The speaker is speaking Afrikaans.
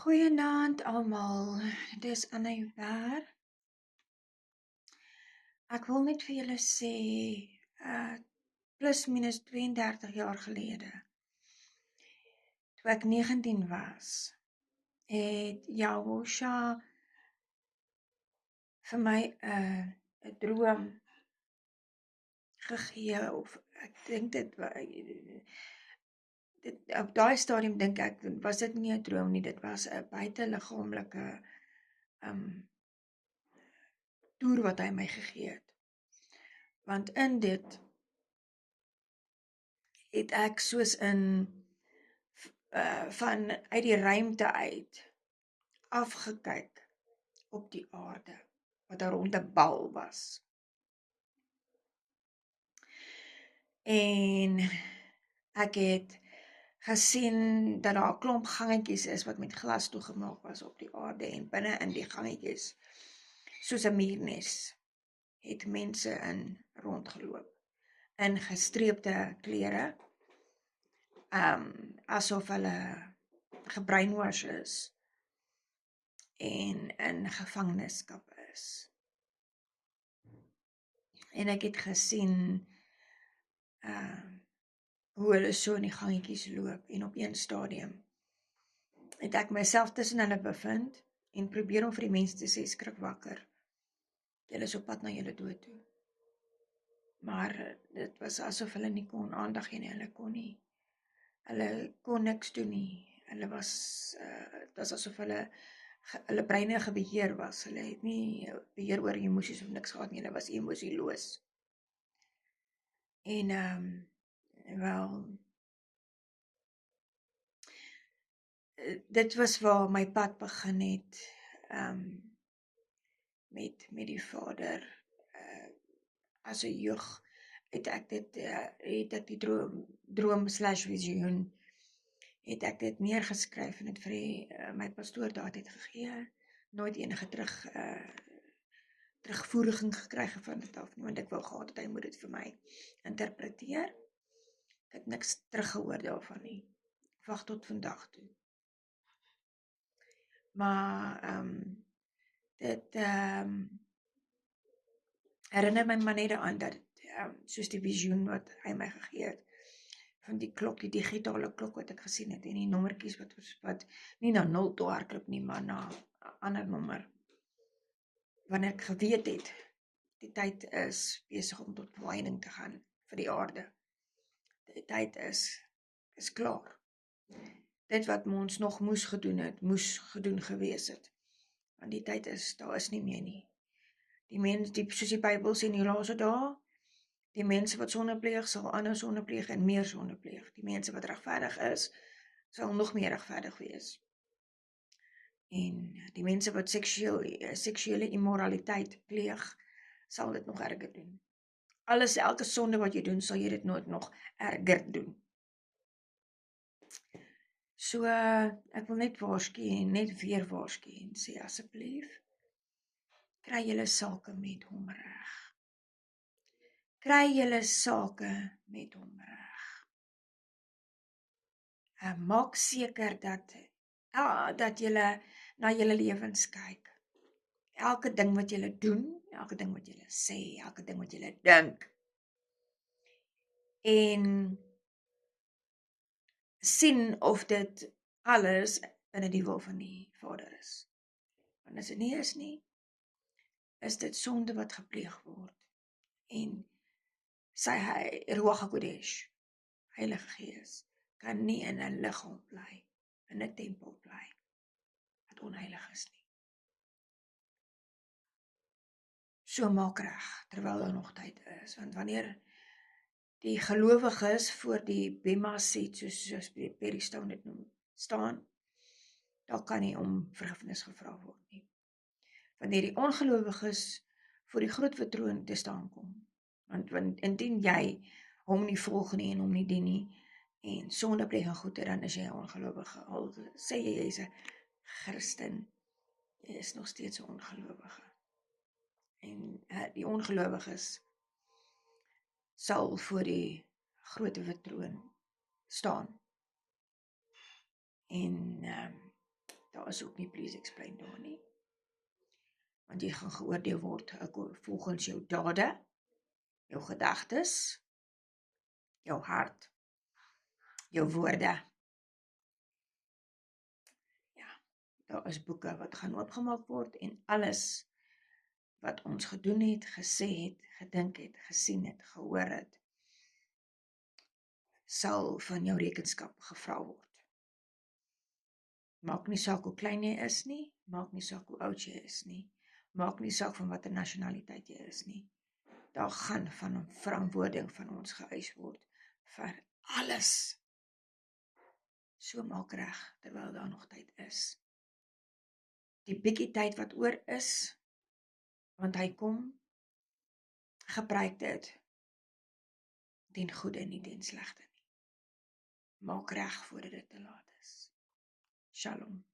Goeienaand almal, dis Anna Huber. Ek wil net vir julle sê, plus minus 32 jaar gelede, toe ek 19 was, het Yahusha vir my 'n droom gegee, of ek dink op daai stadium dink ek, was dit nie 'n droom nie, dit was 'n buiteliggaamlike toer wat hy my gegee het. Want in dit het ek soos van uit die ruimte uit afgekyk op die aarde, wat 'n ronde bal was. En ek het gesien dat daar 'n klomp gangetjies is wat met glas toegemaak was op die aarde, en binne in die gangetjies, soos 'n muurnes, het mense in rondgeloop in gestreepte klere, asof hulle gebrainwash is en in gevangenskap is. En ek het gesien hoe hulle so in die gangetjies loop, en op een stadium het ek myself tussen hulle bevind en probeer om vir die mense te sê, skrik wakker, julle is op pad na julle dood toe. Maar dit was asof hulle nie kon aandag gee nie, hulle kon niks doen nie. Hulle was, dit was asof hulle breine gebeheer was. Hulle het nie beheer oor emosies of niks gehad nie, hulle was emosieloos. En, dit was waar my pad begin het, met die Vader. As 'n jeug het ek die droom/visioen, het ek dit neergeskryf en het vir my pastoor daardie gegee, nooit enige terugvoering gekry van dit af nie, want ek wou gehad het hy moet dit vir my interpreteer. Ek het niks teruggehoor daarvan nie, wag tot vandag toe. Maar dit herinner my maar net daaraan dat soos die visioen wat hy my gegee het, van die klok, die digitale klok wat ek gesien het, en die nommertjies wat nie na 0 toe hardloop nie, maar na 'n ander nommer. Wanneer ek geweet het, die tyd is besig om tot verwyning te gaan vir die aarde. Die tyd is klaar. Dit wat ons nog moes gedoen gewees het. Want die tyd daar is nie meer nie. Soos die Bybel sê in die laaste dae, die mense wat sonde pleeg, sal ander sonde pleeg en meer sonde pleeg. Die mense wat regverdig is, sal nog meer regverdig wees. En die mense wat seksuele immoraliteit pleeg, sal dit nog erger doen. Elke sonde wat jy doen, sal jy dit nooit nog erger doen. So, ek wil net weer waarsku en sê, asseblief, kry julle sake met hom reg. Kry julle sake met hom reg. Maak seker dat julle na julle lewens kyk. Elke ding wat julle doen, elke ding wat julle sê, elke ding wat julle dink. En sien of dit alles binne die wil van die Vader is. Want as dit nie is nie, is dit sonde wat gepleeg word. En sy Ruach HaKodesh, Heilige Gees, kan nie in 'n liggaam bly, in 'n tempel bly, wat onheilig is nie. So maak reg, terwyl daar nog tyd is, want wanneer die gelowiges voor die Bema seat, soos Perry Stone dit noem, staan, dan kan nie om vergifnis gevra word nie. Wanneer die ongelowiges voor die groot wit troon te staan kom, want indien jy hom nie volg nie en hom nie dien nie, en sonde pleeg en goede, dan is jy 'n ongelowige. Al sê jy is 'n Christen, jy is nog steeds 'n ongelowige. En die ongelowiges sal voor die groot wit troon staan. En daar is ook nie please explain daar nie. Want jy gaan geoordeel word volgens jou dade, jou gedagtes, jou hart, jou woorde. Ja, daar is boeke wat gaan oopgemaak word en alles wat ons gedoen het, gesê het, gedink het, gesien het, gehoor het, sal van jou rekenskap gevra word. Maak nie saak hoe klein jy is nie, maak nie saak hoe oud jy is nie, maak nie saak van watter nasionaliteit jy is nie. Daar gaan van 'n verantwoording van ons geëis word vir alles. So maak reg terwyl daar nog tyd is. Die bietjie tyd wat oor is, want hy kom, gebruik dit ten goeie en nie ten slegte nie. Maak reg voordat dit te laat is. Shalom.